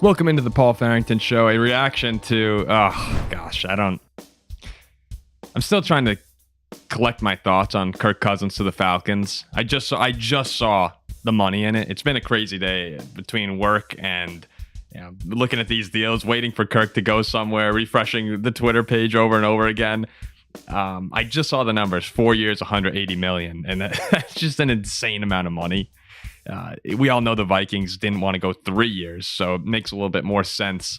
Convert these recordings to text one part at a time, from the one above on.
Welcome into the Paul Farrington Show, a reaction to, I'm still trying to collect my thoughts on Kirk Cousins to the Falcons. I just saw the money in it. It's been a crazy day between work and looking at these deals, waiting for Kirk to go somewhere, refreshing the Twitter page over and over again. I just saw the numbers, 4 years, 180 million, and that's just an insane amount of money. We all know the Vikings didn't want to go 3 years, so it makes a little bit more sense,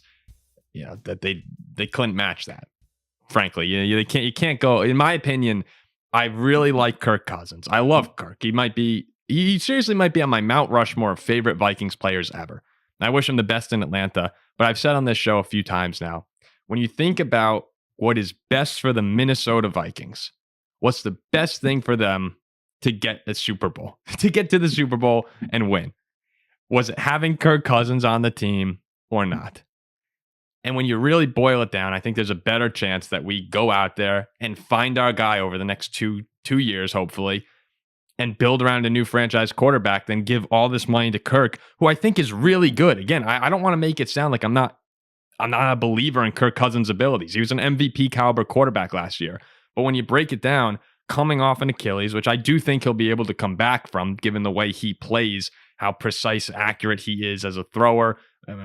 that they couldn't match that. Frankly, you can't go. In my opinion, I really like Kirk Cousins. I love Kirk. He seriously might be on my Mount Rushmore of favorite Vikings players ever. I wish him the best in Atlanta, but I've said on this show a few times now, when you think about what is best for the Minnesota Vikings, what's the best thing for them to get the Super Bowl, to get to the Super Bowl and win? Was it having Kirk Cousins on the team or not? And when you really boil it down, I think there's a better chance that we go out there and find our guy over the next two years, hopefully, and build around a new franchise quarterback than give all this money to Kirk, who I think is really good. Again, I don't want to make it sound like I'm not a believer in Kirk Cousins' abilities. He was an MVP caliber quarterback last year. But when you break it down, coming off an Achilles, which I do think he'll be able to come back from, given the way he plays, how precise, accurate he is as a thrower.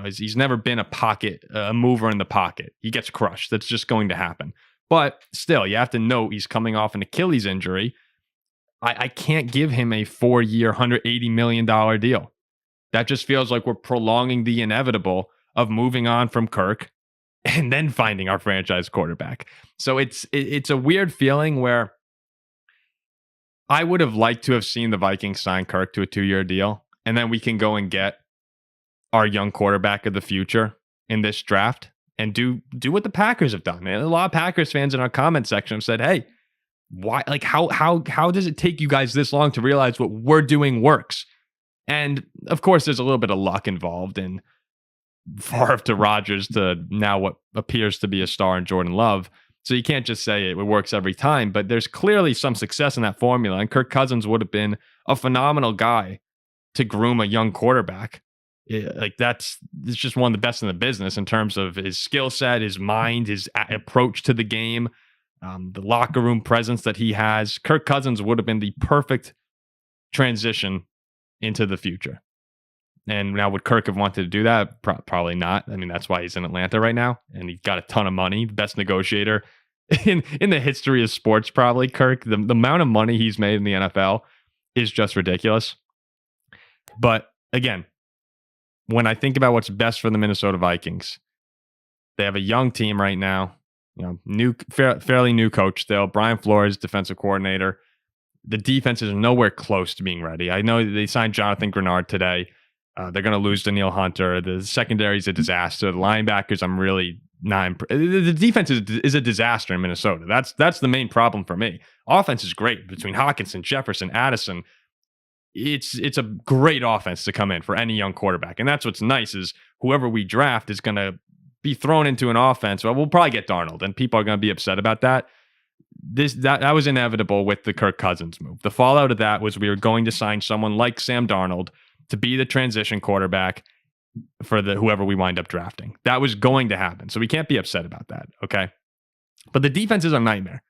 He's never been a mover in the pocket. He gets crushed. That's just going to happen. But still, you have to note he's coming off an Achilles injury. I can't give him a 4-year, $180 million deal. That just feels like we're prolonging the inevitable of moving on from Kirk and then finding our franchise quarterback. So it's a weird feeling where I would have liked to have seen the Vikings sign Kirk to a 2-year deal, and then we can go and get our young quarterback of the future in this draft and do what the Packers have done. And a lot of Packers fans in our comment section have said, hey, why? Like, how does it take you guys this long to realize what we're doing works? And of course, there's a little bit of luck involved in Favre to Rodgers to now what appears to be a star in Jordan Love. So you can't just say it works every time, but there's clearly some success in that formula. And Kirk Cousins would have been a phenomenal guy to groom a young quarterback. It's just one of the best in the business in terms of his skill set, his mind, his approach to the game, the locker room presence that he has. Kirk Cousins would have been the perfect transition into the future. And now would Kirk have wanted to do that? Probably not. I mean, that's why he's in Atlanta right now, and he's got a ton of money, the best negotiator in the history of sports, probably. Kirk, the amount of money he's made in the NFL is just ridiculous. But again, when I think about what's best for the Minnesota Vikings, they have a young team right now, fairly new coach still. Brian Flores, defensive coordinator. The defense is nowhere close to being ready. I know they signed Jonathan Grenard today. They're going to lose Danielle Hunter. The secondary is a disaster. The linebackers, I'm really not. The defense is a disaster in Minnesota. That's the main problem for me. Offense is great between Hawkinson, Jefferson, Addison. It's a great offense to come in for any young quarterback, and that's what's nice is whoever we draft is going to be thrown into an offense. Well, we'll probably get Darnold, and people are going to be upset about that. That was inevitable with the Kirk Cousins move. The fallout of that was we were going to sign someone like Sam Darnold to be the transition quarterback for whoever we wind up drafting. That was going to happen. So we can't be upset about that. Okay. But the defense is a nightmare.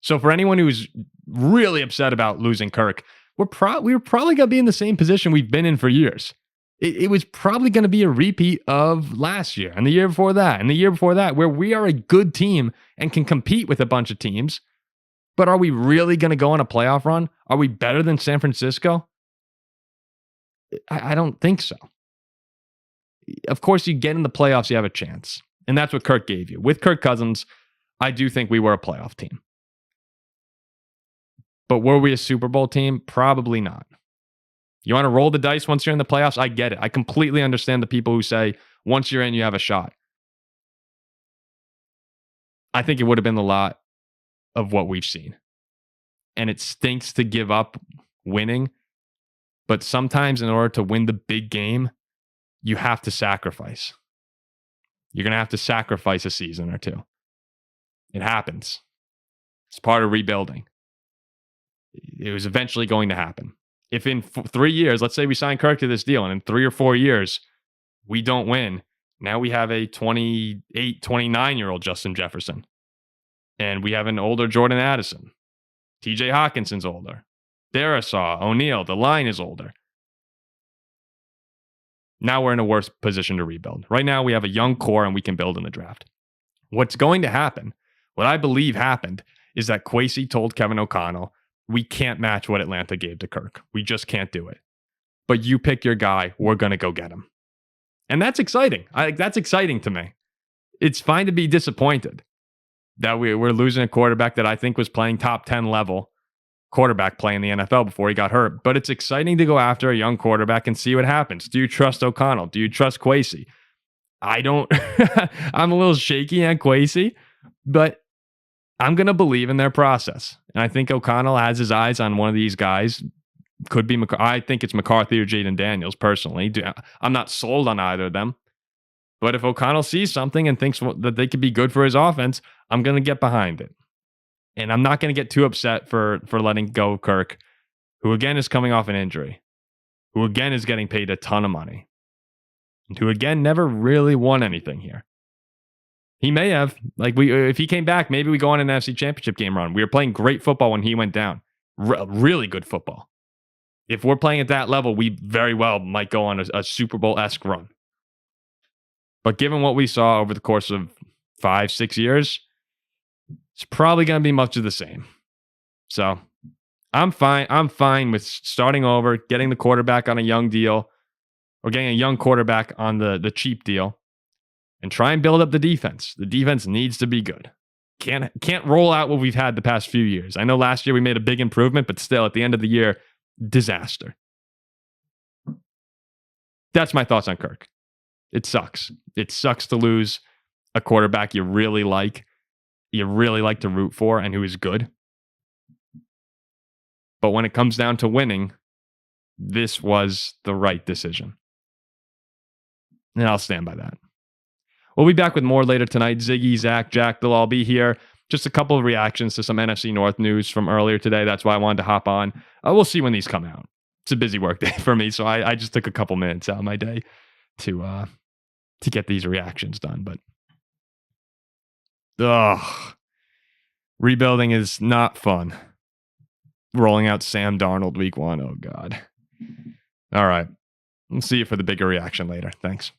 So for anyone who's really upset about losing Kirk, we were probably going to be in the same position we've been in for years. It was probably going to be a repeat of last year and the year before that and the year before that, where we are a good team and can compete with a bunch of teams. But are we really going to go on a playoff run? Are we better than San Francisco? I don't think so. Of course, you get in the playoffs, you have a chance. And that's what Kirk gave you. With Kirk Cousins, I do think we were a playoff team. But were we a Super Bowl team? Probably not. You want to roll the dice once you're in the playoffs? I get it. I completely understand the people who say, once you're in, you have a shot. I think it would have been a lot of what we've seen. And it stinks to give up winning. But sometimes in order to win the big game, you have to sacrifice. You're going to have to sacrifice a season or two. It happens. It's part of rebuilding. It was eventually going to happen. If in 3 years, let's say we sign Kirk to this deal, and in 3 or 4 years, we don't win, Now we have a 28, 29-year-old Justin Jefferson. And we have an older Jordan Addison. TJ Hawkinson's older. Darisaw, O'Neal, the line is older. Now we're in a worse position to rebuild. Right now we have a young core and we can build in the draft. What's going to happen, what I believe happened, is that Kwesi told Kevin O'Connell, we can't match what Atlanta gave to Kirk. We just can't do it. But you pick your guy, we're going to go get him. And that's exciting. That's exciting to me. It's fine to be disappointed that we're losing a quarterback that I think was playing top 10 level quarterback play in the NFL before he got hurt. But it's exciting to go after a young quarterback and see what happens. Do you trust O'Connell? Do you trust Kwesi? I don't. I'm a little shaky on Kwesi, but I'm going to believe in their process. And I think O'Connell has his eyes on one of these guys. Could be, I think it's McCarthy or Jayden Daniels personally. I'm not sold on either of them. But if O'Connell sees something and thinks that they could be good for his offense, I'm going to get behind it. And I'm not going to get too upset for letting go Kirk, who again is coming off an injury, who again is getting paid a ton of money, and who again never really won anything here. He may have, if he came back, maybe we go on an NFC Championship game run. We were playing great football when he went down. Really good football. If we're playing at that level, we very well might go on a Super Bowl-esque run. But given what we saw over the course of 5-6 years, it's probably going to be much of the same. So I'm fine. I'm fine with starting over, getting the quarterback on a young deal, or getting a young quarterback on the cheap deal, and try and build up the defense. The defense needs to be good. Can't roll out what we've had the past few years. I know last year we made a big improvement, but still at the end of the year, disaster. That's my thoughts on Kirk. It sucks. It sucks to lose a quarterback you really like to root for, and who is good. But when it comes down to winning, this was the right decision. And I'll stand by that. We'll be back with more later tonight. Ziggy, Zach, Jack, they'll all be here. Just a couple of reactions to some NFC North news from earlier today. That's why I wanted to hop on. We'll see when these come out. It's a busy work day for me, so I just took a couple minutes out of my day to get these reactions done. But rebuilding is not fun. Rolling out Sam Darnold week 1. Oh, God. All right. We'll see you for the bigger reaction later. Thanks.